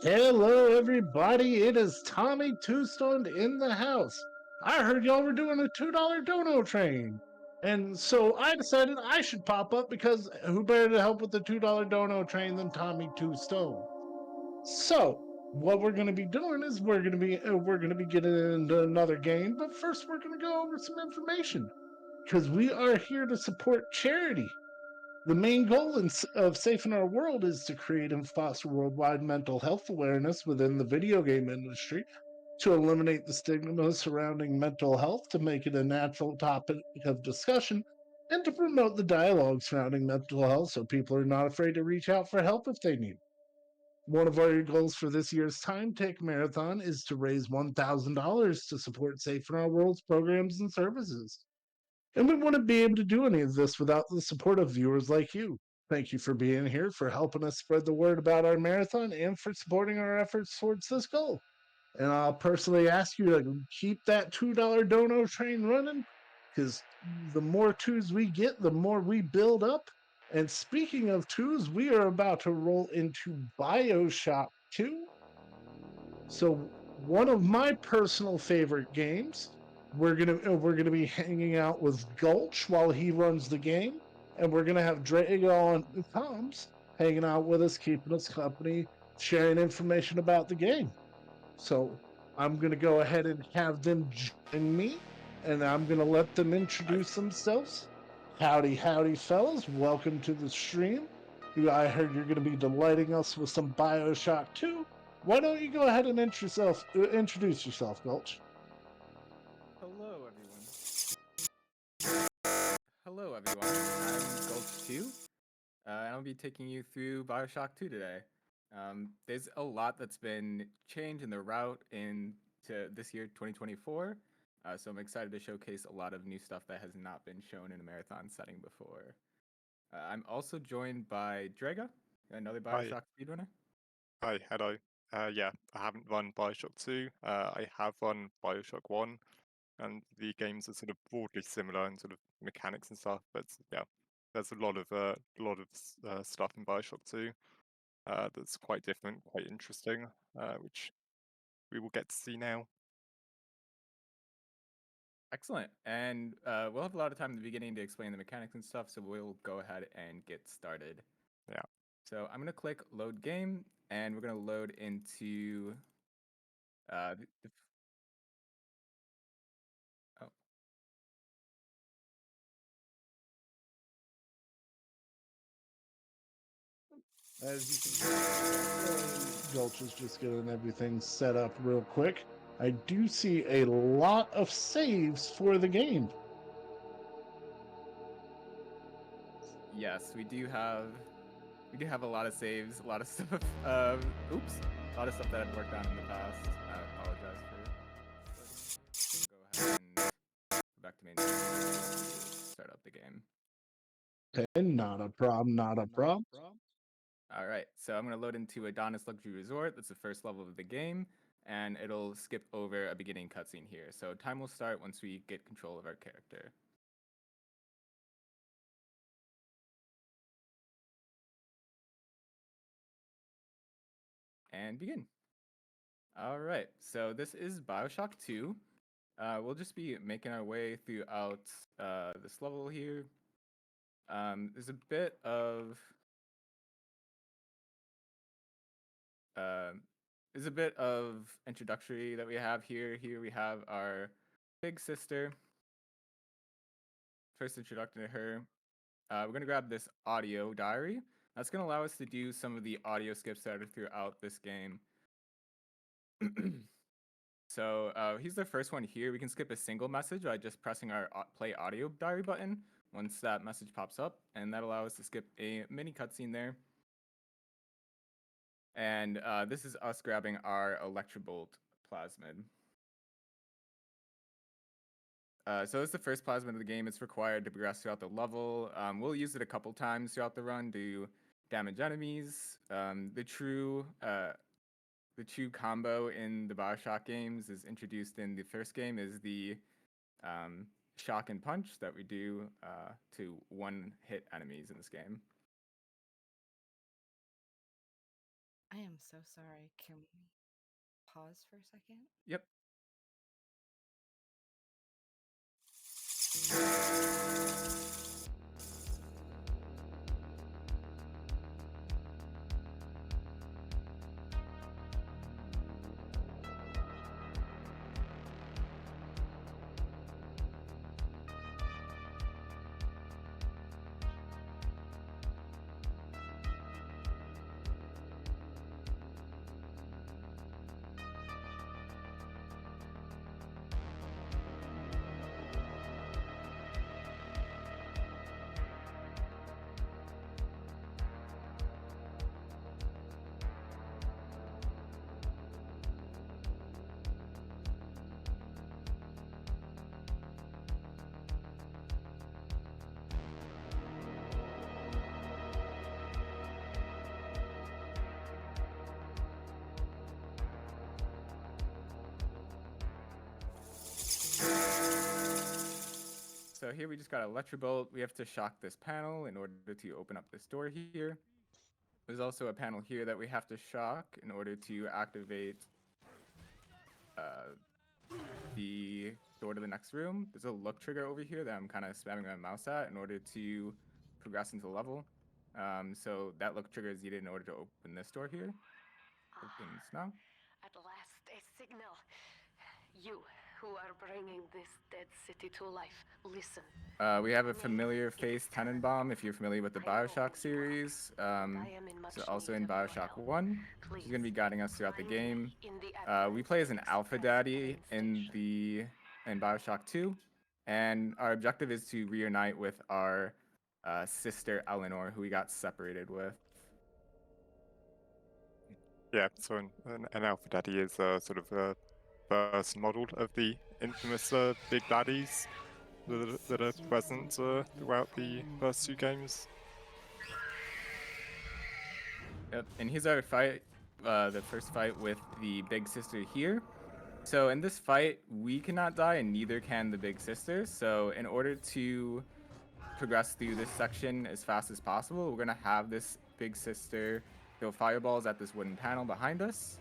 Hello, everybody. It is Tommy Two Stoned in the house. I heard y'all were doing a $2 dono train. And so I decided I should pop up because who better to help with the $2 dono train than Tommy Two Stone? So, what we're going to be doing is we're going to be getting into another game, but first we're going to go over some information because we are here to support charity. The main goal of Safe in Our World is to create and foster worldwide mental health awareness within the video game industry, to eliminate the stigma surrounding mental health, to make it a natural topic of discussion, and to promote the dialogue surrounding mental health so people are not afraid to reach out for help if they need. One of our goals for this year's Time Take Marathon is to raise $1,000 to support Safe in Our World's programs and services. And we wouldn't be able to do any of this without the support of viewers like you. Thank you for being here, for helping us spread the word about our marathon, and for supporting our efforts towards this goal. And I'll personally ask you to keep that $2 dono train running because the more twos we get, the more we build up. And speaking of twos, we are about to roll into Bioshock 2. So, one of my personal favorite games. We're gonna be hanging out with Gulch while he runs the game, and we're gonna have Drago and Toms hanging out with us, keeping us company, sharing information about the game. So I'm gonna go ahead and have them join me, and I'm gonna let them I, introduce themselves. Howdy, howdy, fellas! Welcome to the stream. I heard you're gonna be delighting us with some Bioshock 2. Why don't you go ahead and introduce yourself, Gulch? hello, everyone. Hello, everyone. I'm Gulch2, and I'll be taking you through Bioshock 2 today. There's a lot that's been changed in the route into this year, 2024. So I'm excited to showcase a lot of new stuff that has not been shown in a marathon setting before. I'm also joined by Drega, another Hi, Bioshock speedrunner. hi, hello. Yeah, I haven't run Bioshock 2. I have run Bioshock 1, and the games are sort of broadly similar in sort of mechanics and stuff. But yeah, there's a lot of stuff in Bioshock 2 that's quite different, quite interesting, which we will get to see now. Excellent. And we'll have a lot of time in the beginning to explain the mechanics and stuff, so we'll go ahead and get started. Yeah. So I'm going to click load game, and we're going to load into uh, the, the, oh, As you can see, Gulch is just getting everything set up real quick. I do see a lot of saves for the game. yes, we do have a lot of saves, a lot of stuff. Oops, a lot of stuff that I've worked on in the past. I apologize for. Go ahead and go back to main menu, start up the game. Okay, not a problem, not a problem. All right, so I'm going to load into Adonis Luxury Resort. That's the first level of the game, and it'll skip over a beginning cutscene here. So time will start once we get control of our character. And begin. All right, so this is Bioshock 2. We'll just be making our way throughout this level here. There's a bit of uh, introductory that we have here. Here we have our big sister. First introduction to her. We're gonna grab this audio diary. That's gonna allow us to do some of the audio skips that are throughout this game. So here's the first one here. We can skip a single message by just pressing our play audio diary button once that message pops up, and that allows us to skip a mini cutscene there. And this is us grabbing our Electrobolt plasmid. So it's the first plasmid of the game. It's required to progress throughout the level. We'll use it a couple times throughout the run to damage enemies. The true combo in the Bioshock games is introduced in the first game is the shock and punch that we do to one-hit enemies in this game. I am so sorry. Can we pause for a second? Yep. So here we just got Electrobolt. We have to shock this panel in order to open up this door here. There's also a panel here that we have to shock in order to activate the door to the next room. There's a look trigger over here that I'm kind of spamming my mouse at in order to progress into the level. So that look trigger is needed in order to open this door here. Opens now. At last, a signal. You, who are bringing this dead city to life, listen. We have a familiar face, Tenenbaum, if you're familiar with the Bioshock series. So also in Bioshock 1. She's going to be guiding us throughout the game. We play as an alpha daddy in Bioshock 2. And our objective is to reunite with our sister Eleanor, who we got separated with. Yeah, so an Alpha Daddy is sort of a first model of the infamous big baddies that are present throughout the first two games. Yep, and here's our fight, the first fight with the big sister here. So in this fight, we cannot die, and neither can the big sister. So in order to progress through this section as fast as possible, we're gonna have this big sister throw fireballs at this wooden panel behind us,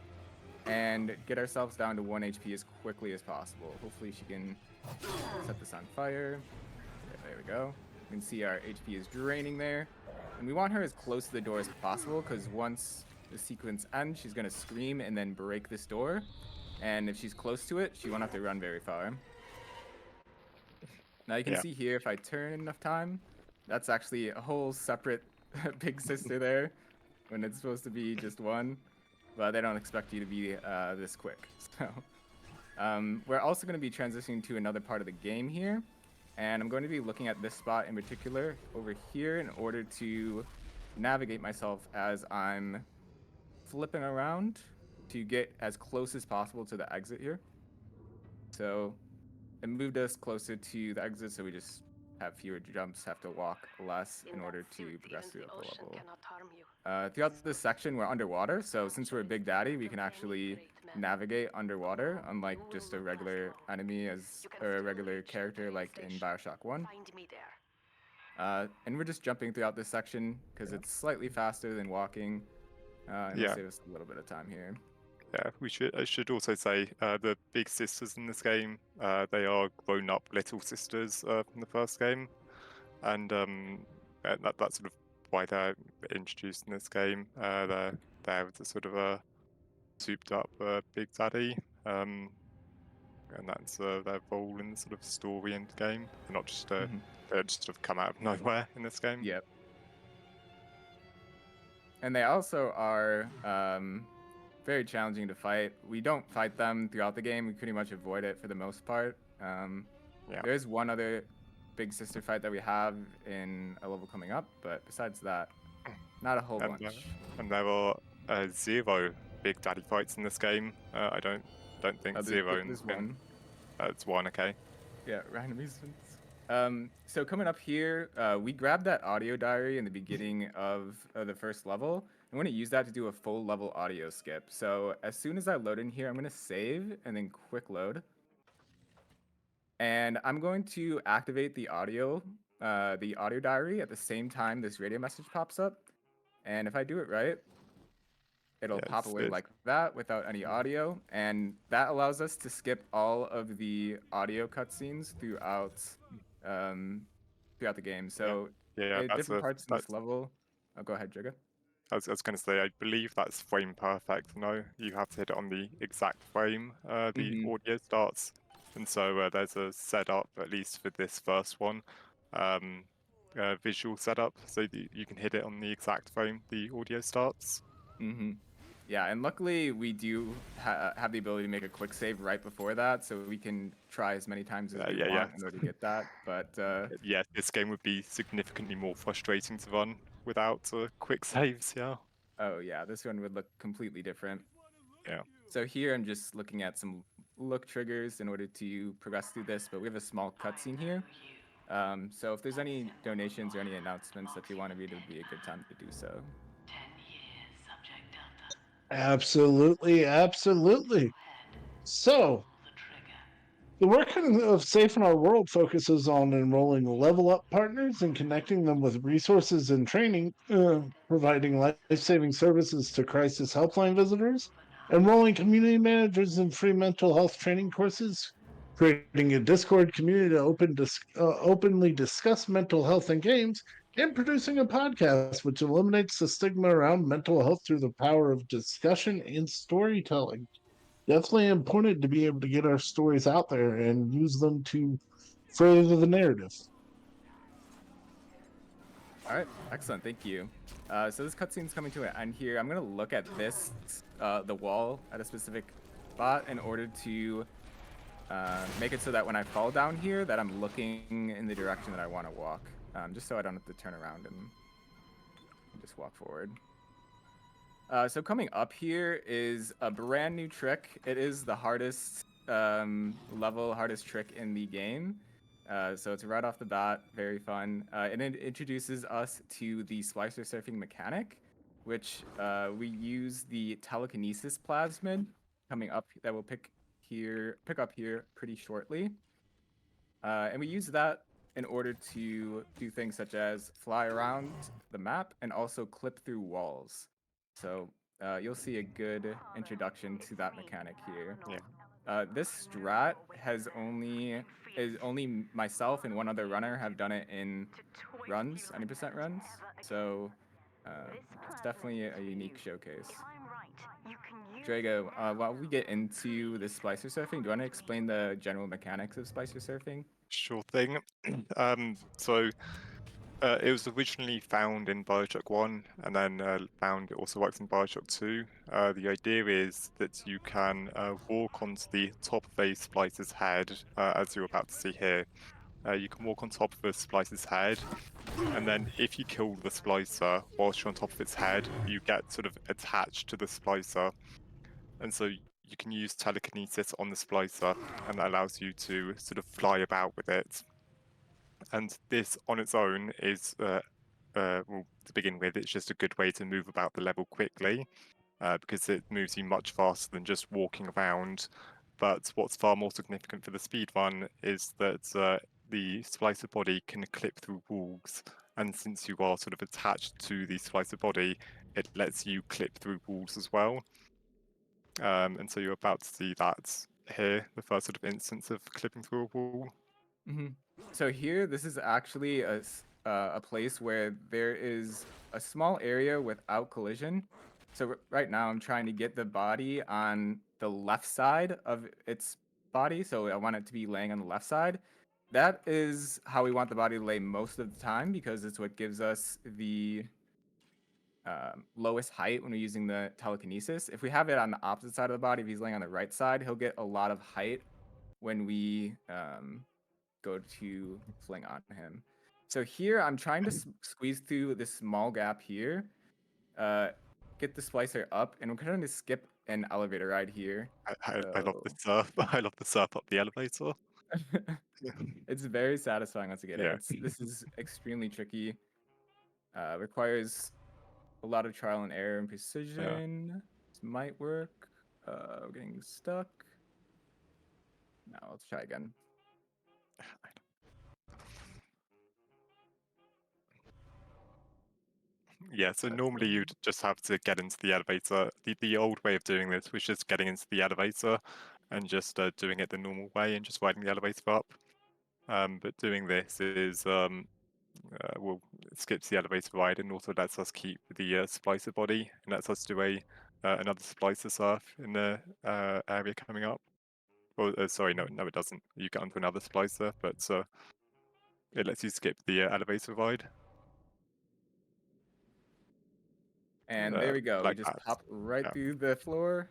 and get ourselves down to 1 HP as quickly as possible. Hopefully she can set this on fire. Yeah, there we go. You can see our HP is draining there. And we want her as close to the door as possible, because once the sequence ends, she's gonna scream and then break this door. And if she's close to it, she won't have to run very far. Now you can see here, if I turn enough time, that's actually a whole separate big sister there, when it's supposed to be just one. But they don't expect you to be this quick. So we're also going to be transitioning to another part of the game here. And I'm going to be looking at this spot in particular over here in order to navigate myself as I'm flipping around to get as close as possible to the exit here. So it moved us closer to the exit, so we just have fewer jumps, have to walk less in order to progress through the level. Throughout this section, we're underwater, so since we're a Big Daddy, we can actually navigate underwater, unlike just a regular enemy or a regular character like in Bioshock 1. And we're just jumping throughout this section because it's slightly faster than walking, and it'll save us a little bit of time here. Yeah, I should also say the big sisters in this game, they are grown-up little sisters from the first game, and that's sort of why they're introduced in this game. They're the sort of a souped-up big daddy, and that's their role in the sort of story and game. They're not just they just sort of come out of nowhere in this game. Yep. And they also are very challenging to fight. We don't fight them throughout the game. We pretty much avoid it for the most part. There's one other big sister fight that we have in a level coming up, but besides that, not a whole bunch. And there are 0 big daddy fights in this game. I don't think 0 in this game. It's 1, okay. Yeah, random reasons. So coming up here, we grabbed that audio diary in the beginning of the first level. I'm going to use that to do a full level audio skip. So as soon as I load in here, I'm going to save and then quick load. And I'm going to activate the audio diary at the same time this radio message pops up. And if I do it right, it'll Yeah, pop away it's like that without any audio, and that allows us to skip all of the audio cutscenes um, throughout the game. So yeah, at different parts in this level. Oh, go ahead, Jigga. I was going to say, I believe that's frame perfect. No, you have to hit it on the exact frame the Mhm. audio starts, and so there's a setup, at least for this first one, visual setup, so you can hit it on the exact frame the audio starts. Mm-hmm. Yeah, and luckily we do have the ability to make a quick save right before that, so we can try as many times as we want in order to get that. But yeah, this game would be significantly more frustrating to run without quick saves. Yeah. oh yeah, this one would look completely different. Yeah. So here I'm just looking at some look triggers in order to progress through this, but we have a small cutscene here. So if there's any donations or any announcements that you want to read, it would be a good time to do so. 10 years, Subject Delta. Absolutely, absolutely. So, Pull the trigger. the work of Safe in Our World focuses on enrolling level up partners and connecting them with resources and training, providing life saving services to crisis helpline visitors, enrolling community managers in free mental health training courses, creating a Discord community to openly discuss mental health in games, and producing a podcast which eliminates the stigma around mental health through the power of discussion and storytelling. Definitely important to be able to get our stories out there and use them to further the narrative. All right, excellent, thank you. So this cutscene's coming to an end here. I'm gonna look at this, the wall at a specific spot in order to make it so that when I fall down here, that I'm looking in the direction that I want to walk, just so I don't have to turn around and just walk forward. So coming up here is a brand new trick. It is the hardest hardest trick in the game. So it's right off the bat, very fun. And it introduces us to the splicer surfing mechanic, which we use the telekinesis plasmid coming up that will pick up here pretty shortly. And we use that in order to do things such as fly around the map and also clip through walls. So you'll see a good introduction to that mechanic here. Yeah. This strat is only myself and one other runner have done it in runs, 90% runs. So it's definitely a unique showcase. Drago, while we get into the splicer surfing, do you want to explain the general mechanics of splicer surfing? Sure thing. So it was originally found in Bioshock 1 and then found it also works in Bioshock 2. The idea is that you can walk onto the top of a splicer's head, as you're about to see here. You can walk on top of a splicer's head, and then if you kill the splicer whilst you're on top of its head, you get sort of attached to the splicer. And so you can use telekinesis on the splicer, and that allows you to sort of fly about with it. And this on its own is, well, to begin with, it's just a good way to move about the level quickly, because it moves you much faster than just walking around. But what's far more significant for the speed run is that the splicer body can clip through walls, and since you are sort of attached to the splicer body, it lets you clip through walls as well. And so you're about to see that here, the first sort of instance of clipping through a wall. Mm-hmm. So here, this is actually a place where there is a small area without collision. So right now, I'm trying to get the body on the left side of its body. So I want it to be laying on the left side. That is how we want the body to lay most of the time because it's what gives us the lowest height when we're using the telekinesis. If we have it on the opposite side of the body, if he's laying on the right side, he'll get a lot of height when we go to fling on him. So here I'm trying to squeeze through this small gap here, get the splicer up, and we're trying to skip an elevator ride here. I love the surf. I love the surf up the elevator. It's very satisfying once you get it. Yeah. This is extremely tricky. Requires a lot of trial and error and precision. This might work. We're getting stuck. Now let's try again. Yeah, so That's normally good. you'd just have to get into the elevator. The old way of doing this was just getting into the elevator and just doing it the normal way and just riding the elevator up. But doing this is well, it skips the elevator ride and also lets us keep the splicer body and lets us do another splicer surf in the area coming up. Or sorry, no, it doesn't. You get onto another splicer, but it lets you skip the elevator ride. And there we go. We Like just that. pop right Yeah. through the floor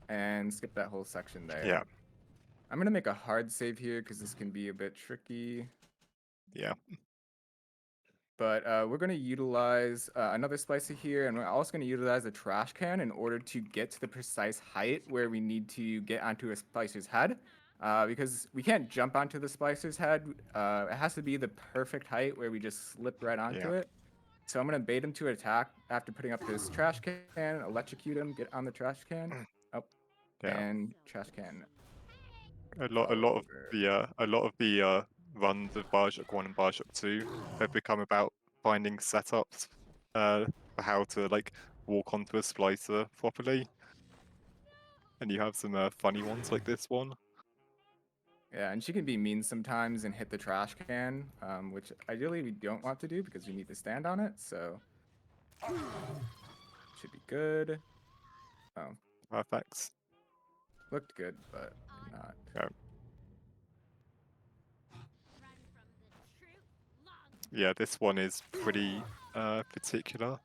and skip that whole section there. Yeah. I'm gonna make a hard save here because this can be a bit tricky. Yeah. But we're going to utilize another splicer here, and we're also going to utilize a trash can in order to get to the precise height where we need to get onto a splicer's head. Because we can't jump onto the splicer's head. It has to be the perfect height where we just slip right onto it. So I'm going to bait him to attack after putting up this trash can, electrocute him, get on the trash can. Oh, Yeah. and trash can. A lot of the runs of Bioshock 1 and Bioshock 2 have become about finding setups for how to like walk onto a splicer properly. And you have some funny ones like this one. Yeah, and she can be mean sometimes and hit the trash can, which ideally we don't want to do because we need to stand on it, so should be good. Oh, Perfect. looked good, but did not. Yeah. Yeah, this one is pretty particular.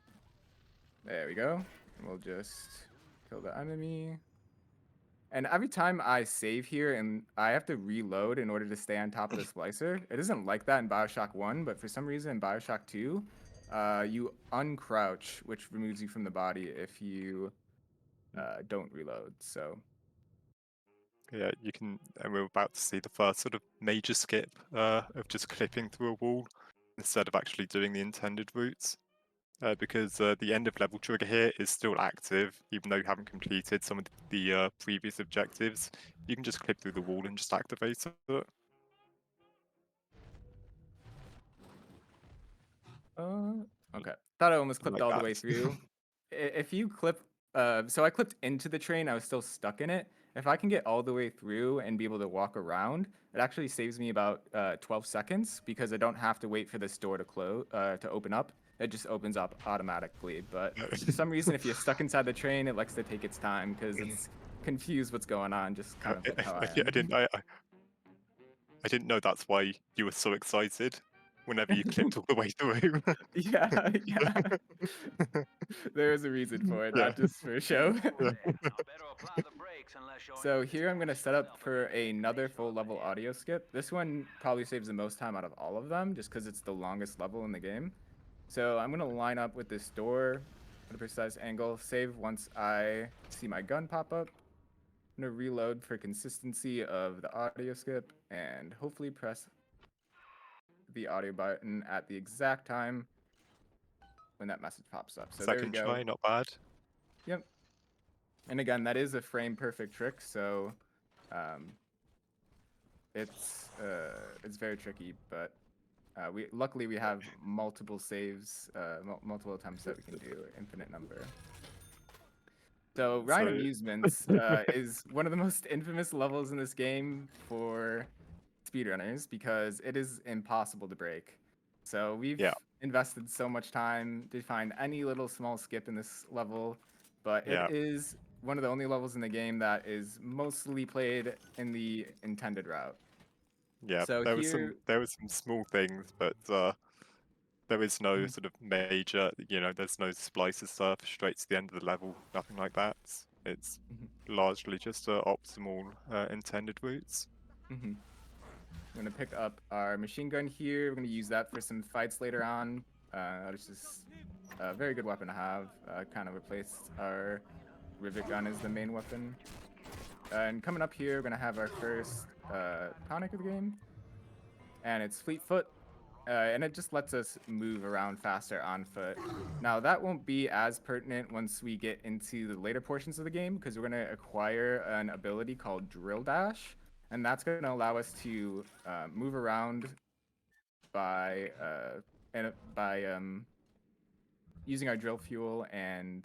There we go. And we'll just kill the enemy. And every time I save here and I have to reload in order to stay on top of the splicer, it isn't like that in Bioshock 1, but for some reason in Bioshock 2, you uncrouch, which removes you from the body if you don't reload. So Yeah, you can, and we're about to see the first sort of major skip of just clipping through a wall instead of actually doing the intended routes. Because the end of level trigger here is still active, even though you haven't completed some of the previous objectives. You can just clip through the wall and just activate it. okay. Thought I almost clipped Like all the that. way through. If you clip, so I clipped into the train, I was still stuck in it. If I can get all the way through and be able to walk around, it actually saves me about 12 seconds because I don't have to wait for this door to close to open up. It just opens up automatically. But for some reason, if you're stuck inside the train, it likes to take its time because it's confused what's going on, just kind of like how I am. I didn't know that's why you were so excited whenever you clipped all the way through. Yeah, yeah. There's a reason for it, Yeah. not just for show. Yeah. So here I'm going to set up for another full level audio skip. This one probably saves the most time out of all of them just because it's the longest level in the game. So I'm going to line up with this door at a precise angle, save once I see my gun pop up. I'm going to reload for consistency of the audio skip and hopefully press the audio button at the exact time when that message pops up. So there we Second go. try, not bad. Yep. And again, that is a frame perfect trick, so it's very tricky. But we luckily we have multiple saves, multiple attempts that we can do, infinite number. So Rhine Amusements is one of the most infamous levels in this game for speedrunners because it is impossible to break. So we've invested so much time to find any little small skip in this level, but it is one of the only levels in the game that is mostly played in the intended route. Yeah, so there here, was some small things, but there is no sort of major, there's no splicer stuff straight to the end of the level, nothing like that. It's largely just optimal intended routes. I'm going to pick up our machine gun here. We're going to use that for some fights later on. It's just a very good weapon to have. Kind of replaced our rivet gun as the main weapon. And coming up here, we're going to have our first tonic of the game. And it's Fleet Foot. And it just lets us move around faster on foot. Now, that won't be as pertinent once we get into the later portions of the game because we're going to acquire an ability called Drill Dash. And that's going to allow us to move around by using our drill fuel and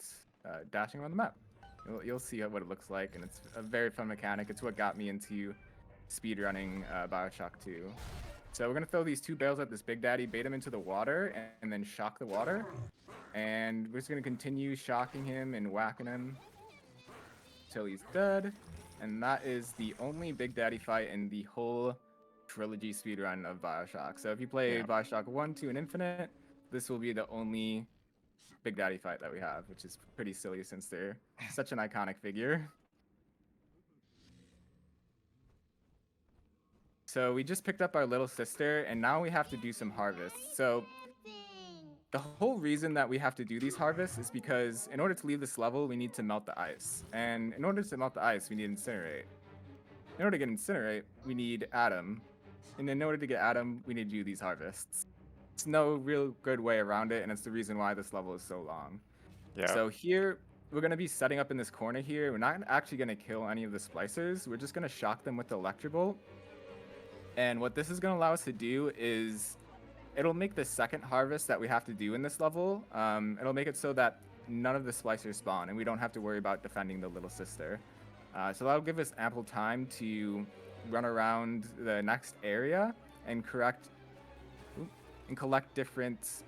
dashing around the map. You'll see what it looks like, and it's a very fun mechanic. It's what got me into speedrunning Bioshock 2. So we're gonna throw these 2 barrels at this Big Daddy, bait him into the water, and then shock the water. And we're just gonna continue shocking him and whacking him till he's dead. And that is the only Big Daddy fight in the whole trilogy speedrun of Bioshock. So if you play Bioshock 1, 2, and Infinite, this will be the only Big Daddy fight that we have, which is pretty silly since they're such an iconic figure. So we just picked up our little sister, and now we have to do some harvests. So the whole reason that we have to do these harvests is because in order to leave this level, we need to melt the ice. And in order to melt the ice, we need incinerate. In order to get incinerate, we need Atom. And in order to get Atom, we need to do these harvests. It's no real good way around it, and it's the reason why this level is so long. Yeah. So here, we're going to be setting up in this corner here. We're not actually going to kill any of the splicers. We're just going to shock them with the Electrobolt. And what this is going to allow us to do is it'll make the second harvest that we have to do in this level. It'll make it so that none of the splicers spawn, and we don't have to worry about defending the little sister. So that'll give us ample time to run around the next area and collect different,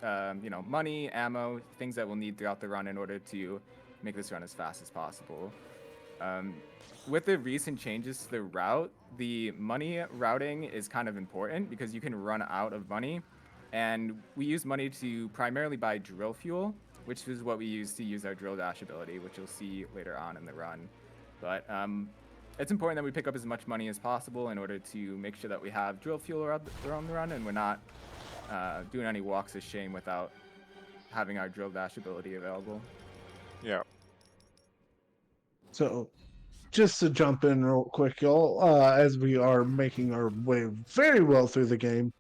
money, ammo, things that we'll need throughout the run in order to make this run as fast as possible. With the recent changes to the route, the money routing is kind of important because you can run out of money. And we use money to primarily buy drill fuel, which is what we use to use our drill dash ability, which you'll see later on in the run. But it's important that we pick up as much money as possible in order to make sure that we have drill fuel around the run, and we're not doing any walks of shame without having our drill dash ability available. Yeah. So, just to jump in real quick, y'all, as we are making our way very well through the game,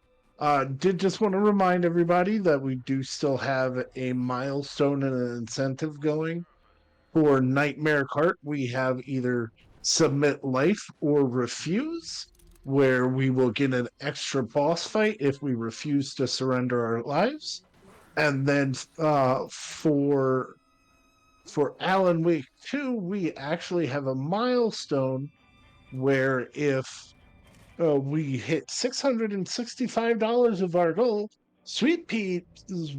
did just want to remind everybody that we do still have a milestone and an incentive going. For Nightmare Cart, we have either submit life or refuse, where we will get an extra boss fight if we refuse to surrender our lives. And then for Alan Wake 2, we actually have a milestone where if we hit $665 of our goal, Sweet Pea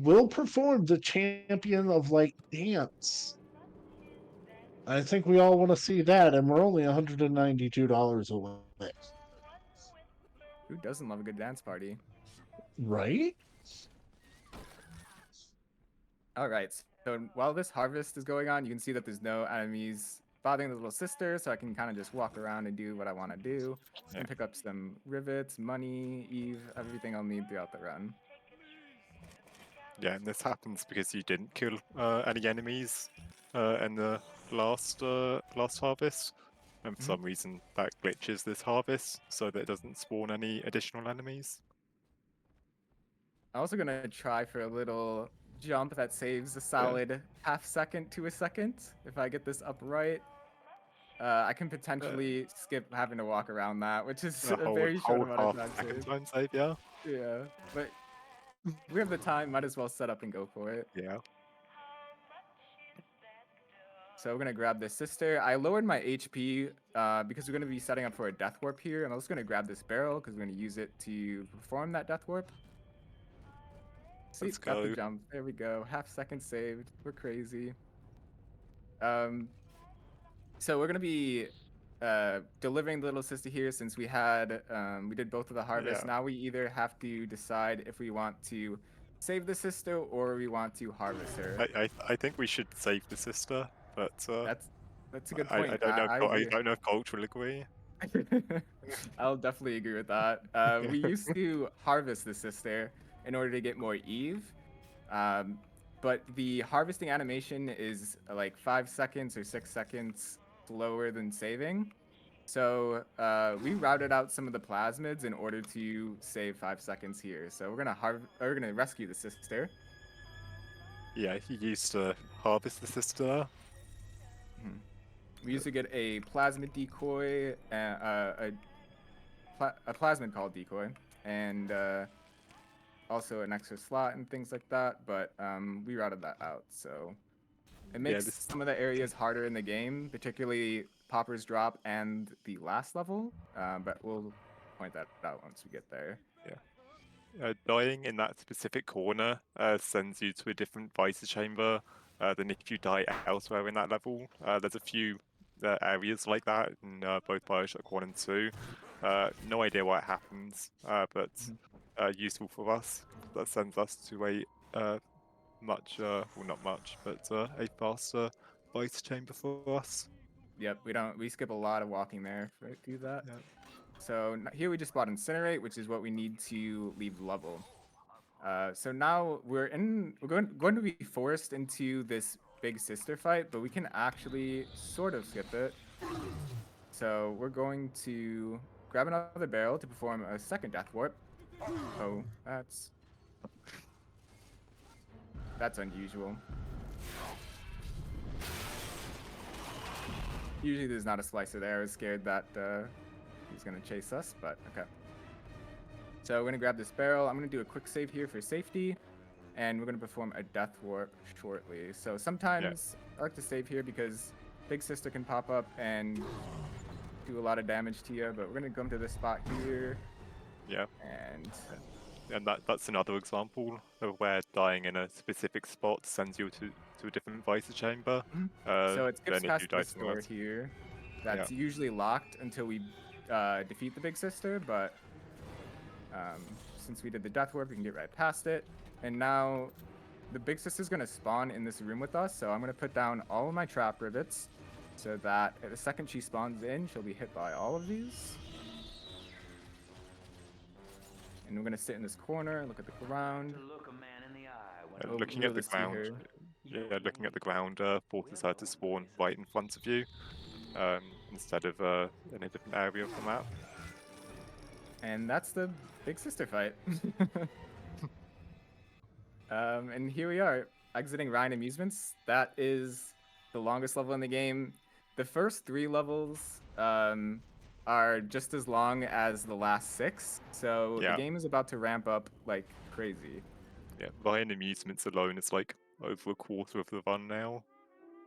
will perform the Champion of Light dance. I think we all want to see that, and we're only $192 away. Who doesn't love a good dance party? Right? All right. So while this harvest is going on, you can see that there's no enemies bothering the little sister, so I can kind of just walk around and do what I want to do. And pick up some rivets, money, Eve, everything I'll need throughout the run. Yeah, and this happens because you didn't kill any enemies in the last harvest. And for some reason, that glitches this harvest so that it doesn't spawn any additional enemies. I'm also going to try for a little jump that saves a solid half second to a second. If I get this up right, I can potentially skip having to walk around that, which is a very short amount of time second save. time save, yeah. Yeah, but we have the time, might as well set up and go for it. Yeah. So we're gonna grab this sister. I lowered my HP because we're gonna be setting up for a death warp here. I'm also gonna grab this barrel because we're gonna use it to perform that death warp. See, Let's got the go. jump. There we go. Half second saved. We're crazy. So we're gonna be delivering the little sister here since we did both of the harvests. Yeah. Now we either have to decide if we want to save the sister or we want to harvest her. I think we should save the sister, but That's a good point. I don't know. I I agree. don't know if Gulch will agree. I'll definitely agree with that. We used to harvest the sister in order to get more Eve, but the harvesting animation is like 5 seconds or 6 seconds slower than saving. So we routed out some of the plasmids in order to save 5 seconds here. So we're gonna rescue the sister. Yeah, he used to harvest the sister. We used to get a plasmid decoy, a plasmid called decoy, and also an extra slot and things like that, but we routed that out. So it makes this- some of the areas harder in the game, particularly Popper's Drop and the last level. But we'll point that out once we get there. Dying in that specific corner sends you to a different visor chamber than if you die elsewhere in that level. There's a few areas like that in both Bioshock 1 and 2. No idea why it happens, but useful for us. That sends us to a much, well, not much, but a faster visor chamber for us. Yep, we skip a lot of walking there to do that. Yeah. So here we just bought Incinerate, which is what we need to leave level. So now we're going to be forced into this big sister fight, but we can actually sort of skip it. So we're going to grab another barrel to perform a second death warp. Oh, that's unusual. Usually there's not a slicer there. I was scared that he's gonna chase us, but okay. So we're gonna grab this barrel. I'm gonna do a quick save here for safety, and we're gonna perform a death warp shortly. So sometimes I like to save here because Big Sister can pop up and do a lot of damage to you, but we're gonna come to this spot here. Yeah. And that's another example of where dying in a specific spot sends you to a different visor chamber. so it skips Then if past you die this somewhere door else. here. That's usually locked until we defeat the Big Sister, but since we did the death warp, we can get right past it. And now the Big Sister's gonna spawn in this room with us, so I'm gonna put down all of my trap rivets so that the second she spawns in, she'll be hit by all of these. And we're gonna sit in this corner, look at the ground. Looking at the ground, looking at the ground forces her to spawn right in front of you, instead of in a different area of the map. And that's the Big Sister fight. And here we are, exiting Ryan Amusements. That is the longest level in the game. The first 3 levels are just as long as the last 6, so the game is about to ramp up like crazy. Yeah, Ryan Amusements alone is like over a quarter of the run now.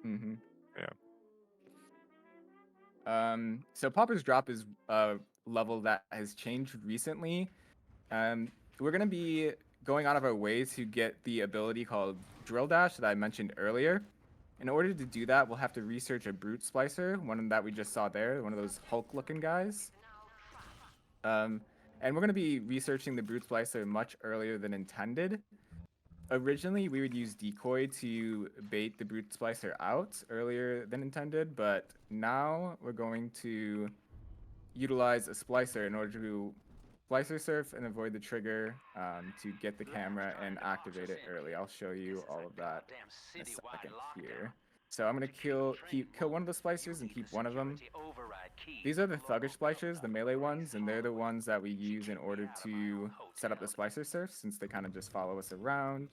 Mm-hmm. Yeah. So Popper's Drop is a level that has changed recently. We're gonna be going out of our way to get the ability called Drill Dash that I mentioned earlier. In order to do that, we'll have to research a Brute Splicer, one that we just saw there, one of those Hulk-looking guys. And we're gonna be researching the Brute Splicer much earlier than intended. Originally, we would use Decoy to bait the Brute Splicer out earlier than intended, but now we're going to utilize a Splicer in order to Splicer surf and avoid the trigger to get the camera and activate it early. I'll show you all of that in a second here. So I'm gonna kill one of the splicers and keep one of them. These are the thuggish splicers, the melee ones, and they're the ones that we use in order to set up the splicer surf, since they kind of just follow us around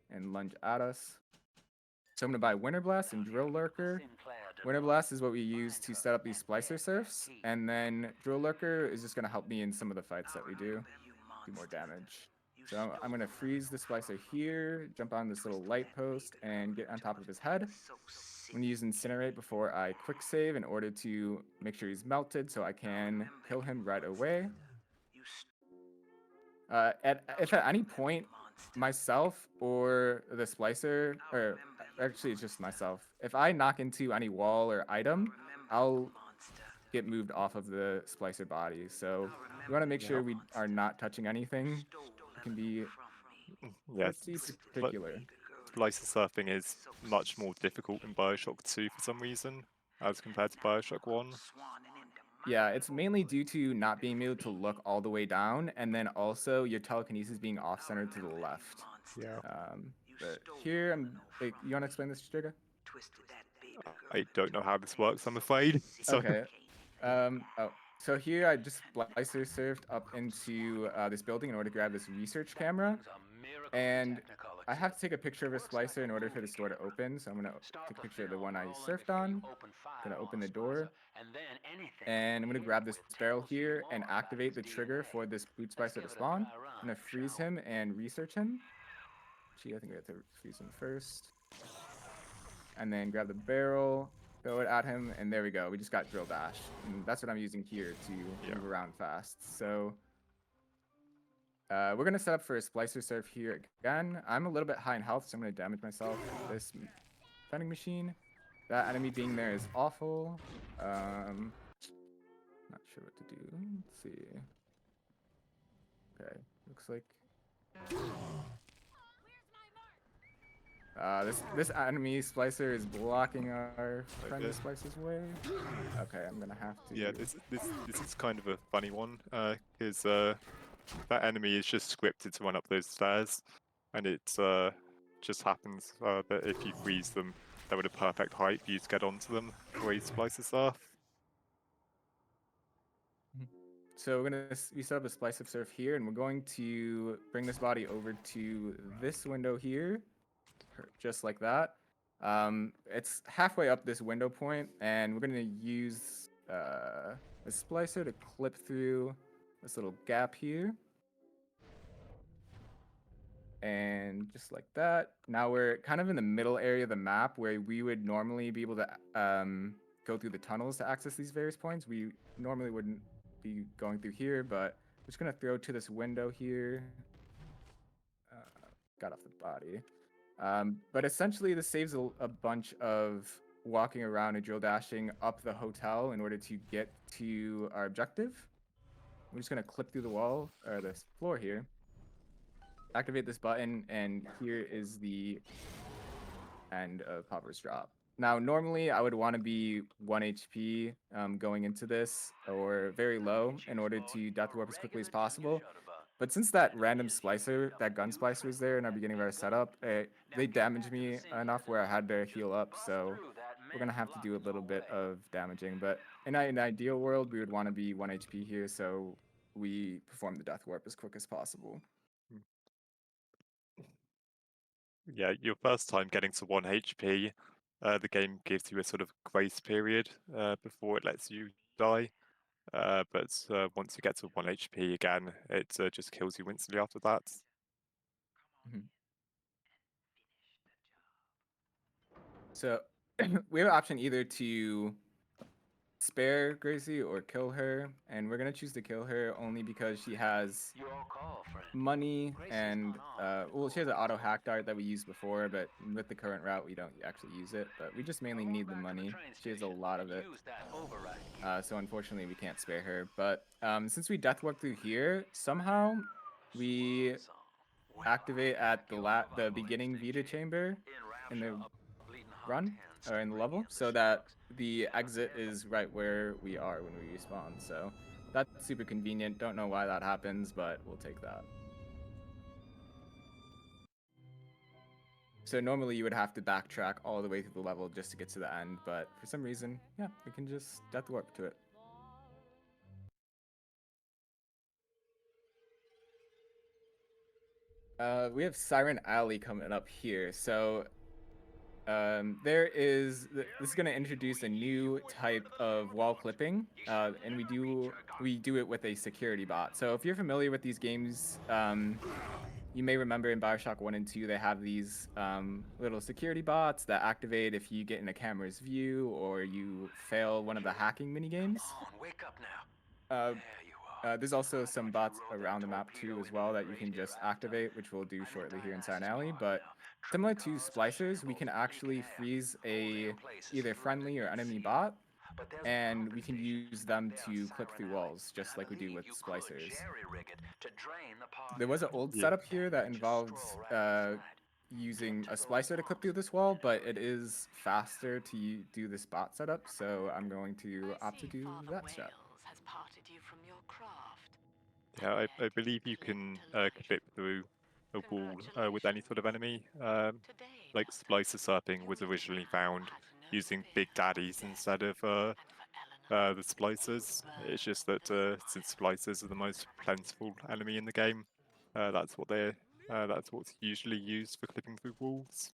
and lunge at us. So I'm gonna buy Winter Blast and Drill Lurker. Winter Blast is what we use to set up these splicer surfs, and then Drill Lurker is just gonna help me in some of the fights that we do more damage. So I'm gonna freeze the splicer here, jump on this little light post, and get on top of his head. I'm gonna use Incinerate before I quick save in order to make sure he's melted so I can kill him right away. If at any point myself or the splicer, or actually it's just myself, if I knock into any wall or item, I'll get moved off of the splicer body. So we want to make sure we are not touching anything. It can be pretty particular. Splicer surfing is much more difficult in Bioshock 2 for some reason, as compared to Bioshock 1. Yeah, it's mainly due to not being able to look all the way down, and then also your telekinesis being off-centered to the left. Yeah. But here, you want to explain this, Jiga? I don't know how this works, I'm afraid. So. Okay. So here I just splicer surfed up into this building in order to grab this research camera, and I have to take a picture of a splicer in order for the store to open, so I'm gonna take a picture of the one I surfed on. Gonna open the door, and I'm gonna grab this barrel here and activate the trigger for this boot splicer to spawn. I'm gonna freeze him and research him. Gee, I think we have to freeze him first. And then grab the barrel, throw it at him, and there we go. We just got drill dash. And that's what I'm using here to move around fast. So we're gonna set up for a splicer surf here again. I'm a little bit high in health, so I'm gonna damage myself with this vending machine. That enemy being there is awful. Not sure what to do. Let's see. Okay, looks like this enemy splicer is blocking our friendly splicer's way. Okay, I'm gonna have to. Yeah, this is kind of a funny one, because that enemy is just scripted to run up those stairs, and it just happens that if you freeze them, they're at a perfect height for you to get onto them where you splices off. So we're gonna we set up a splice of surf here, and we're going to bring this body over to this window here, just like that. It's halfway up this window point, and we're gonna use a splicer to clip through this little gap here. And just like that. Now we're kind of in the middle area of the map where we would normally be able to go through the tunnels to access these various points. We normally wouldn't be going through here, but I'm just gonna throw to this window here. Got off the body. But essentially this saves a bunch of walking around and drill dashing up the hotel in order to get to our objective. We're just gonna clip through the wall, or the floor here. Activate this button, and here is the end of Pauper's Drop. Now, normally I would want to be 1 HP going into this, or very low, in order to death warp as quickly as possible. But since that random splicer, that gun splicer was there in our beginning of our setup, they damaged me enough where I had to heal up, so we're going to have to do a little bit of damaging. But in an ideal world, we would want to be 1 HP here, so we perform the death warp as quick as possible. Yeah, your first time getting to 1 HP, the game gives you a sort of grace period before it lets you die. But once you get to 1 HP again, it just kills you instantly after that. So we have an option either to spare Gracie or kill her, and we're gonna choose to kill her only because she has money and well, she has an auto hack dart that we used before, but with the current route we don't actually use it. But we just mainly need the money. She has a lot of it, so unfortunately we can't spare her. But since we death warp through here, somehow we activate at the beginning Vita chamber in the run or in the level, so that the exit is right where we are when we respawn. So that's super convenient. Don't know why that happens, but we'll take that. So normally you would have to backtrack all the way through the level just to get to the end, but for some reason, yeah, we can just death warp to it. We have Siren Alley coming up here. So this is going to introduce a new type of wall clipping, and we do it with a security bot. So if you're familiar with these games, you may remember in Bioshock 1 and 2 they have these little security bots that activate if you get in a camera's view or you fail one of the hacking mini games. Wake up now. There's also some bots around the map too as well that you can just activate, which we'll do shortly here in Siren Alley. But similar to splicers, we can actually freeze a either friendly or enemy bot, and we can use them to clip through walls, just like we do with splicers. There was an old setup here that involved using a splicer to clip through this wall, but it is faster to do this bot setup, so I'm going to opt to do that step. Yeah, I believe you can clip through a wall with any sort of enemy. Like splicer surfing was originally found using big daddies instead of the splicers. It's just that since splicers are the most plentiful enemy in the game, that's what they're That's what's usually used for clipping through walls.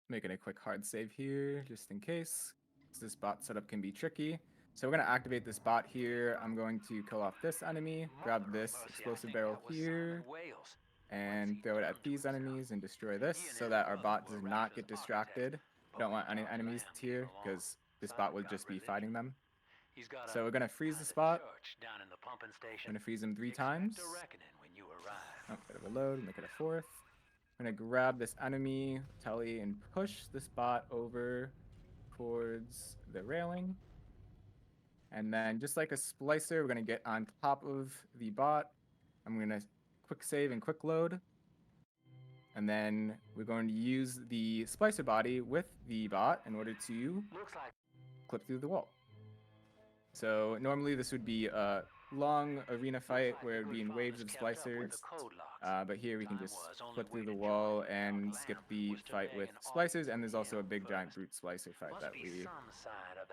Making a quick hard save here, just in case. This bot setup can be tricky. So we're going to activate this bot here. I'm going to kill off this enemy, grab this explosive barrel here, and throw it at these enemies and destroy this so that our bot does not get distracted. We don't want any enemies here because this bot will just be fighting them. So we're going to freeze the spot. I'm going to freeze him 3 times. Oh, bit of a load, make it a 4th. I'm going to grab this enemy, Telly, and push this bot over towards the railing. And then just like a splicer, we're going to get on top of the bot. I'm going to quick save and quick load. And then we're going to use the splicer body with the bot in order to clip through the wall. So normally this would be a long arena fight where it would be in waves of splicers. But here we can just flip through the wall and skip the fight with splicers. And there's also a big giant brute splicer fight that we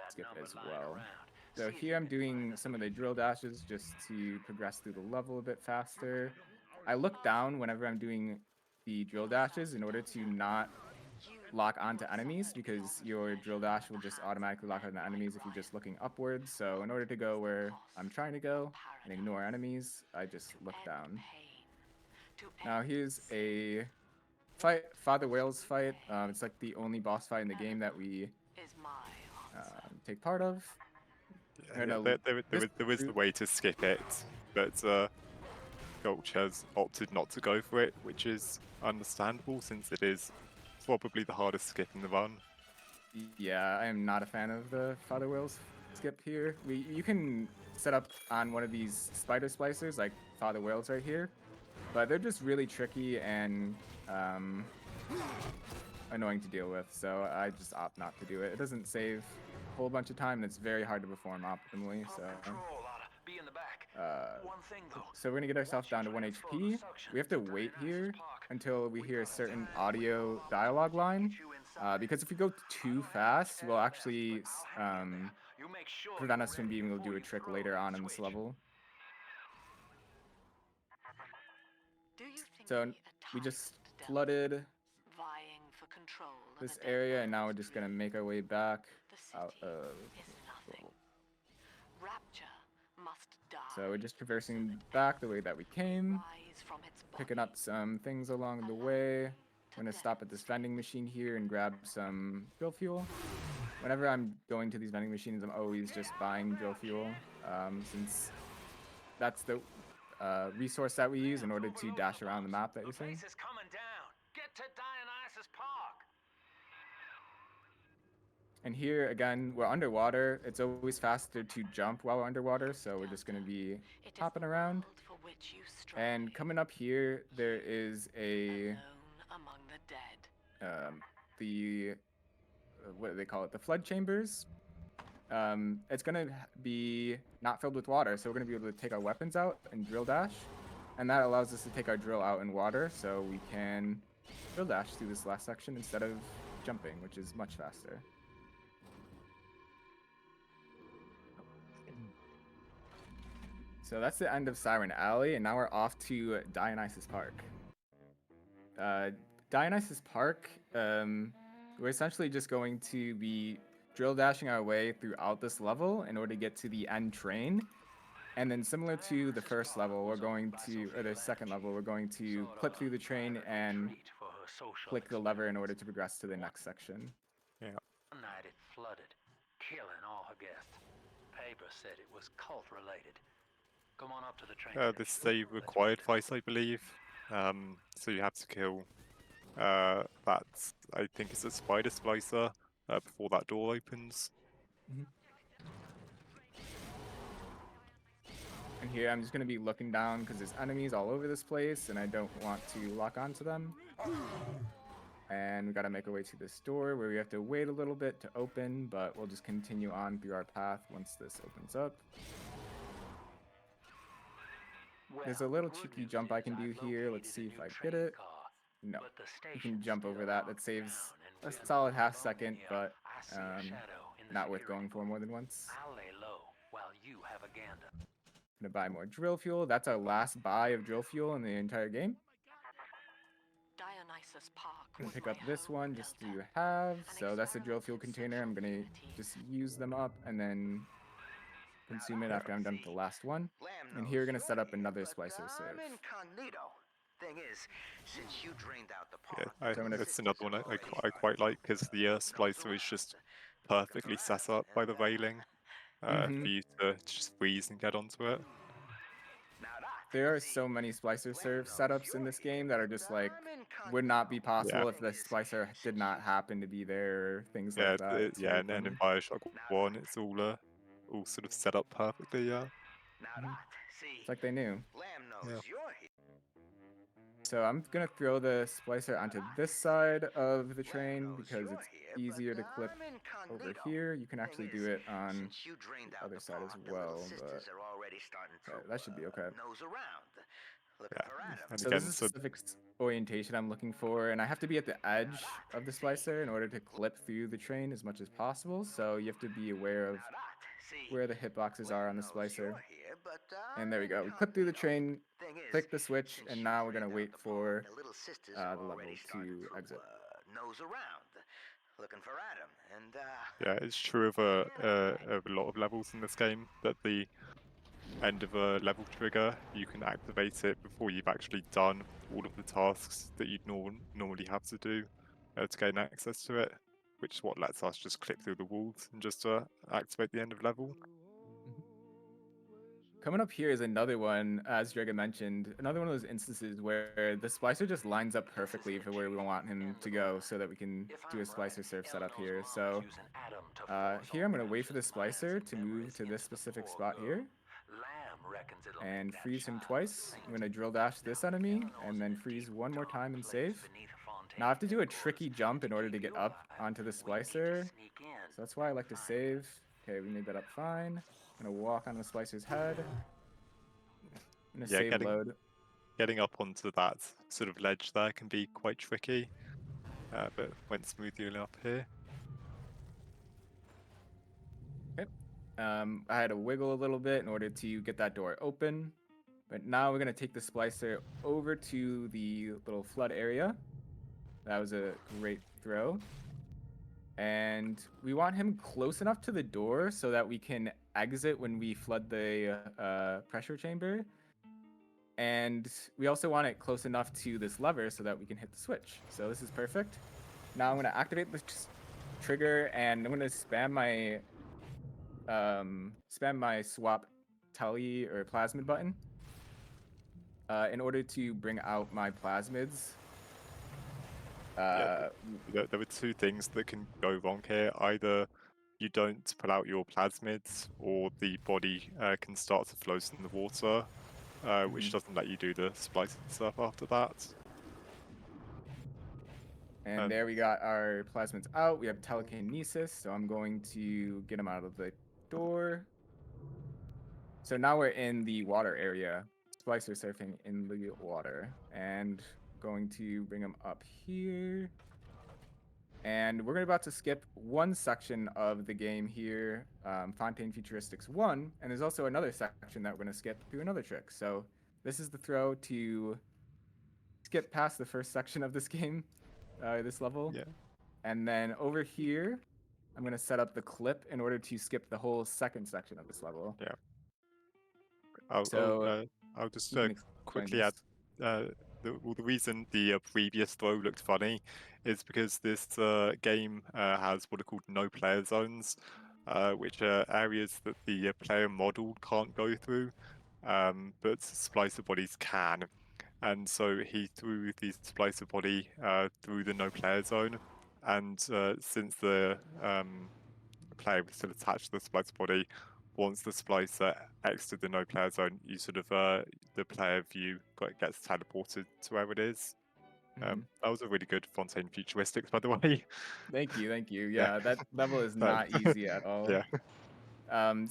skip as well. So here I'm doing some of the drill dashes just to progress through the level a bit faster. I look down whenever I'm doing the drill dashes in order to not lock onto enemies, because your drill dash will just automatically lock onto enemies if you're just looking upwards. So in order to go where I'm trying to go and ignore enemies, I just look down. Now here's a fight, Father Whale's fight. It's like the only boss fight in the game that we take part of. Yeah, there is the way to skip it, but Gulch has opted not to go for it, which is understandable since it is probably the hardest skip in the run. Yeah, I am not a fan of the Father Whale's skip here. You can set up on one of these spider splicers like Father Whale's right here, but they're just really tricky and annoying to deal with, so I just opt not to do it. It doesn't save a whole bunch of time, and it's very hard to perform optimally, so... So we're gonna get ourselves down to 1 HP. We have to wait here until we hear a certain audio dialogue line, because if we go too fast, we'll actually prevent us from being able to do a trick later on in this level. So we just flooded this area, and now we're just gonna make our way back out of the level. So we're just traversing back the way that we came, picking up some things along the way. I'm gonna stop at this vending machine here and grab some drill fuel. Whenever I'm going to these vending machines, I'm always just buying drill fuel, since that's the resource that we use in order to dash around the map that you're seeing. And here, again, we're underwater. It's always faster to jump while we're underwater, so we're just going to be hopping around. And coming up here, there is a... what do they call it? The flood chambers. It's going to be not filled with water, so we're going to be able to take our weapons out and drill dash. And that allows us to take our drill out in water, so we can drill dash through this last section instead of jumping, which is much faster. So that's the end of Siren Alley, and now we're off to Dionysus Park. Dionysus Park, we're essentially just going to be drill dashing our way throughout this level in order to get to the end train. And then similar to the first level, we're going to, or the second level, we're going to clip through the train and click the lever in order to progress to the next section. Yeah. One night it flooded, killing all her guests. Paper said it was cult related. Come on up to the train. This is a required fight, I believe. So you have to kill that, I think it's a spider splicer, before that door opens. Mm-hmm. And here I'm just going to be looking down because there's enemies all over this place and I don't want to lock onto them. And we got to make our way to this door where we have to wait a little bit to open, but we'll just continue on through our path once this opens up. There's a little cheeky jump I can do here. Let's see if I get it. No, you can jump over that. That saves a solid half second, but not worth going for more than once. Gonna buy more drill fuel. That's our last buy of drill fuel in the entire game. Splicers Park I'm gonna was pick my up this home one just filter. to have. An So that's the drill experiment fuel in container. I'm sexual gonna purity. just use them up and then consume it Yeah. after I'm done with the last one. Lamb And knows here we're gonna you're set up here, another but, splicer serve. I'm incognito. Thing is, since you drained out the Yeah, park, So I'm gonna- that's another one I quite like because the splicer is just perfectly set up by the railing Mhm. for you to just freeze and get onto it. There are so many splicer serve setups in this game that are just like would not be possible if the splicer did not happen to be there, or things Yeah, like that. It's yeah, really and then in funny. Bioshock 1, it's all sort of set up perfectly. Yeah. Mhm. It's like they knew. Lamb knows Yeah. you're here. So I'm gonna throw the splicer onto this side of the train because it's easier to clip over here. You can actually do it on Since you drained the out other the side as park, the little well, but sisters are already starting to that should be okay. nose around, looking Yeah. for Adam. And So there's again, a so specific orientation I'm looking for, and I have to be at the edge of the splicer in order to clip through the train as much as possible. So you have to be aware of where the hitboxes are on the splicer. And there we go. We clip through the train, click the switch, and now we're gonna wait for the little sisters the are already level starting to exit. nose around, looking for Adam. And yeah, it's true of a lot of levels in this game that the end of a level trigger, you can activate it before you've actually done all of the tasks that you'd normally have to do to gain access to it, which is what lets us just clip through the walls and just activate the end of level. Coming up here is another one, as Draga mentioned, another one of those instances where the splicer just lines up perfectly for where we want him to go so that we can do a splicer serve setup here. So here I'm going to wait for the splicer to move to this specific spot here and freeze him twice. I'm going to drill dash this enemy and then freeze one more time and save. Now I have to do a tricky jump in order to get up onto the splicer. So that's why I like to save. Okay, we made that up fine. I'm going to walk on the splicer's head. I'm going to Yeah, save load. getting up onto that sort of ledge there can be quite tricky, but went smoothly up here. Okay. I had to wiggle a little bit in order to get that door open. But now we're going to take the splicer over to the little flood area. That was a great throw. And we want him close enough to the door so that we can exit when we flood the pressure chamber. And we also want it close enough to this lever so that we can hit the switch. So this is perfect. Now I'm going to activate the trigger and I'm going to spam my swap tele or plasmid button in order to bring out my plasmids. Yeah, there were two things that can go wrong here. Either you don't pull out your plasmids, or the body can start to float in the water, which doesn't let you do the splicing stuff after that. And there we got our plasmids out. We have telekinesis, so I'm going to get them out of the door. So now we're in the water area. Splicer surfing in the water. And going to bring them up here. And we're about to skip one section of the game here, Fontaine Futuristics 1. And there's also another section that we're going to skip to another trick. So this is the throw to skip past the first section of this game, this level. Yeah. And then over here, I'm going to set up the clip in order to skip the whole second section of this level. Yeah. I'll just you can explain quickly this. add the reason the previous throw looked funny is because this game has what are called no player zones, which are areas that the player model can't go through, but splicer bodies can. And so he threw the splicer body through the no player zone, and since the player was still attached to the splicer body, once the splicer exited the no player zone, you sort of the player view gets teleported to where it is. That was a really good Fontaine Futuristics, by the way. Thank you. Yeah. Yeah, that level is So, not easy at all. Yeah.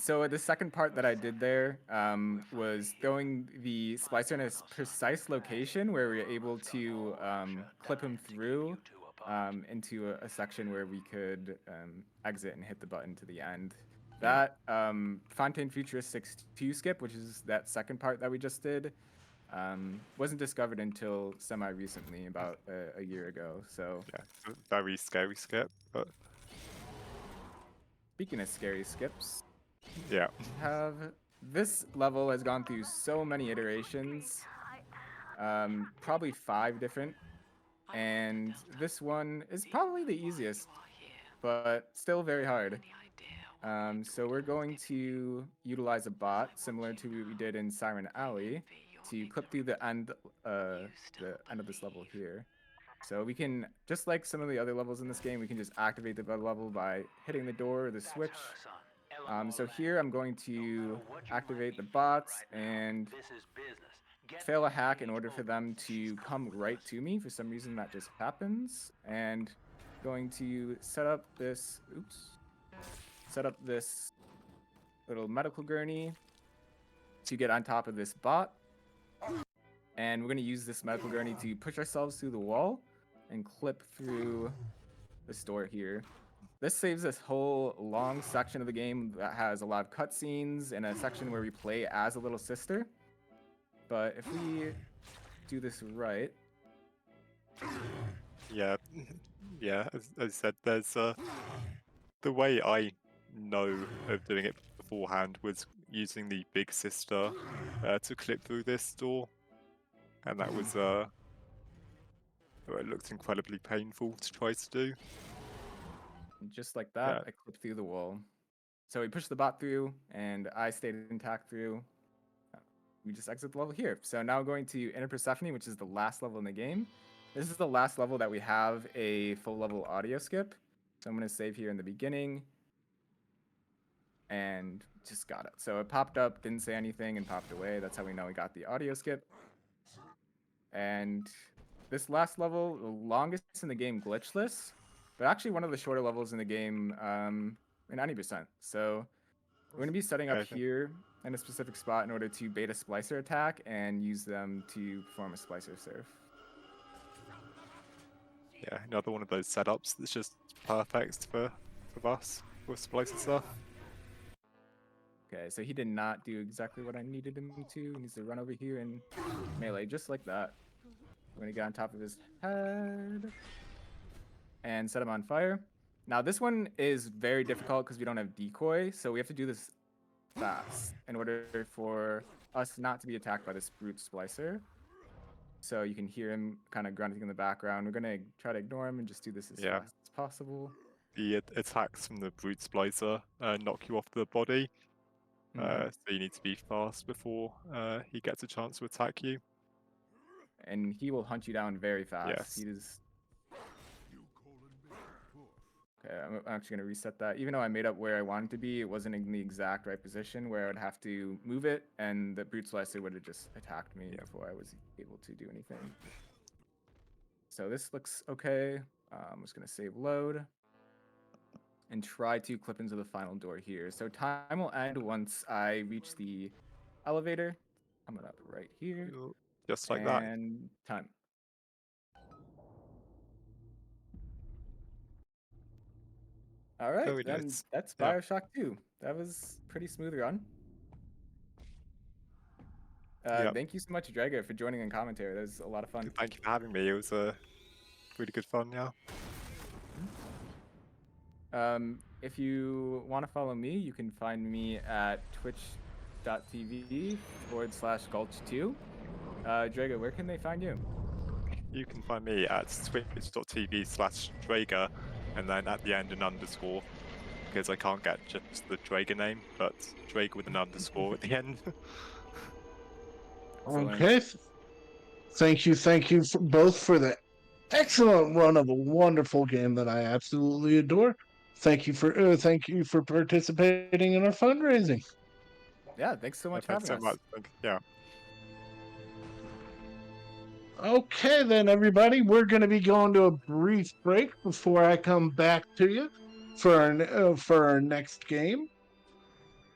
So the second part that I did there was throwing the splicer in a precise location where we were able to clip him through into a section where we could exit and hit the button to the end. That Fontaine Futuristics 2 skip, which is that second part that we just did, Wasn't discovered until semi-recently, about a year ago. So Yeah, it's a very scary skip, but speaking of scary skips, yeah. have this level has gone through so many iterations, probably 5 different, and this one is probably the easiest, but still very hard. So we're going to utilize a bot similar to what we did in Siren Alley to clip through the end of this level here. So we can, just like some of the other levels in this game, we can just activate the level by hitting the door or the switch. So here I'm going to activate the bots and fail a hack in order for them to come right to me. For some reason that just happens. And going to set up this little medical gurney to get on top of this bot. And we're going to use this medical gurney to push ourselves through the wall and clip through this door here. This saves this whole long section of the game that has a lot of cutscenes and a section where we play as a little sister. But if we do this right, Yeah, yeah. As I said, there's the way I know of doing it beforehand was using the big sister to clip through this door, and that was it looked incredibly painful to try to do. just like that, Yeah, I clip through the wall. So we push the bot through, and I stayed intact through. We just exit the level here. So now going to Inner Persephone, which is the last level in the game. This is the last level that we have a full level audio skip. So I'm going to save here in the beginning. And just got it. So it popped up, didn't say anything, and popped away. That's how we know we got the audio skip. And this last level, the longest in the game glitchless, but actually one of the shorter levels in the game in 90%. So we're going to be setting up I think, here in a specific spot in order to bait a splicer attack and use them to perform a splicer surf. yeah, another one of those setups that's just perfect for us with splicer stuff. Okay, so he did not do exactly what I needed him to. He needs to run over here and melee just like that. I'm going to get on top of his head and set him on fire. Now this one is very difficult because we don't have decoy, so we have to do this fast in order for us not to be attacked by this brute splicer. So you can hear him kind of grunting in the background. We're going to try to ignore him and just do this as Yeah. fast as possible. The attacks from the brute splicer knock you off the body, so you need to be fast before he gets a chance to attack you. And he will hunt you down very fast. Yes. He does. Okay, I'm actually going to reset that. Even though I made up where I wanted to be, it wasn't in the exact right position where I would have to move it, and the brute slicer would have just attacked me before I was able to do anything. So this looks okay. I'm just going to save load and try to clip into the final door here. So time will end once I reach the elevator. Coming up right here. Just like that. And time. All right, Very then nice. that's Yeah. Bioshock 2. That was pretty smooth run. Yep. Thank you so much, Drago, for joining in commentary. That was a lot of fun. Thank you for having me. It was really good fun, yeah. If you want to follow me, you can find me at twitch.tv/Gulch2. Drago, where can they find you? You can find me at twitch.tv/Drager, and then at the end an underscore, because I can't get just the Drager name, but Drager with an underscore at the end. Okay. Thank you both for the excellent run of a wonderful game that I absolutely adore. Thank you for participating in our fundraising. Yeah, thanks so much for Thanks having so us. much. Yeah. Okay, then, everybody, we're going to be going to a brief break before I come back to you for our next game.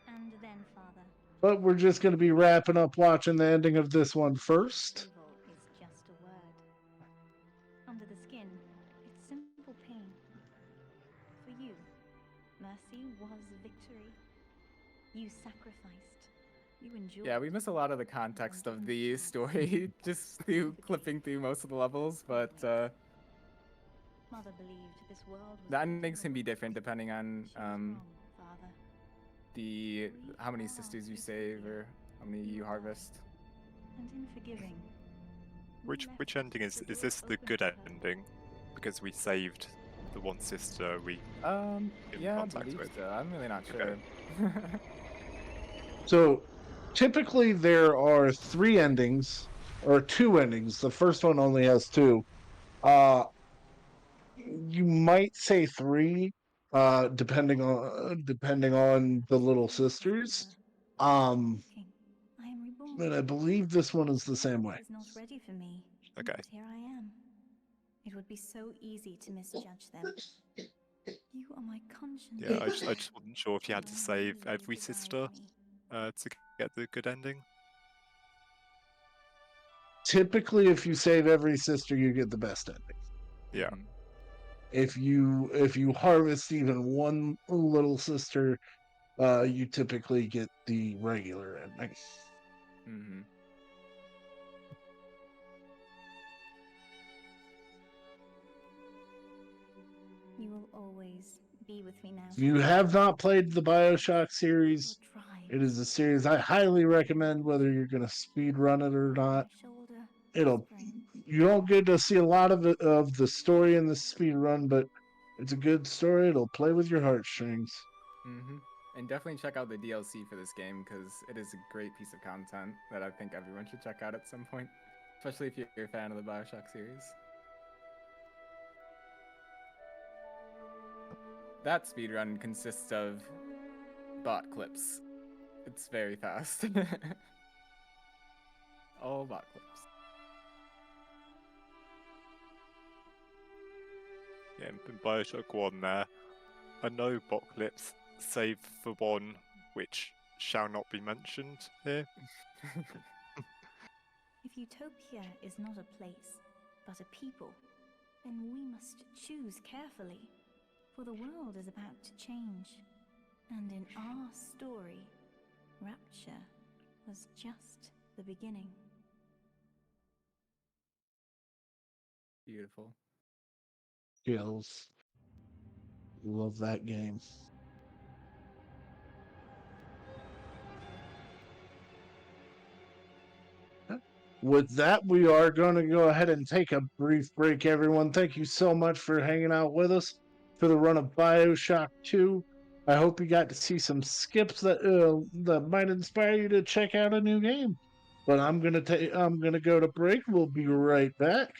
And then, Father. But we're just going to be wrapping up watching the ending of this one first. Evil is just a word. Under the skin, it's simple pain. For you, mercy was victory. You sacrificed, You enjoyed. Yeah, we miss a lot of the context of the story just through clipping through most of the levels, but Mother believed this world was the endings can be better. different depending on She was wrong, Father. the how many We sisters are you save or how many you harvest. And in forgiving, we Which left ending is the door this the open good for her. ending? Because we saved the one sister we in Yeah, I contact believe with. so. I'm really not Okay. sure. So typically there are three endings or two endings. The first one only has two. You might say three, depending on the little sisters. King, I am reborn. But I believe this one is the same way. Is not ready for me. Okay. But here I am. It would be so easy to misjudge them. You are my conscience. Yeah, I just wasn't sure if you had to save Only you every to guide sister me. to get the good ending. Typically, if you save every sister, you get the best ending. Yeah. Mhm. If you harvest even one little sister, you typically get the regular ending. Mhm. You will always be with me now. If you have not played the Bioshock series, Your drive. it is a series I highly recommend, whether you're going to speed run it or not. My shoulder. It'll Spring. you don't get to see a lot of it, of the story in the speed run, but it's a good story. It'll play with your heartstrings. Mhm. And definitely check out the DLC for this game because it is a great piece of content that I think everyone should check out at some point, especially if you're a fan of the Bioshock series. That speedrun consists of bot clips. It's very fast. All bot clips. Yeah, in Bioshock 1 there, I know bot clips save for one which shall not be mentioned here. If utopia is not a place, but a people, then we must choose carefully, for the world is about to change. And in our story, rapture was just the beginning. Beautiful. Skills. Love that game. With that, we are going to go ahead and take a brief break, everyone. Thank you so much for hanging out with us for the run of Bioshock 2. I hope you got to see some skips that might inspire you to check out a new game. But I'm gonna go to break. We'll be right back.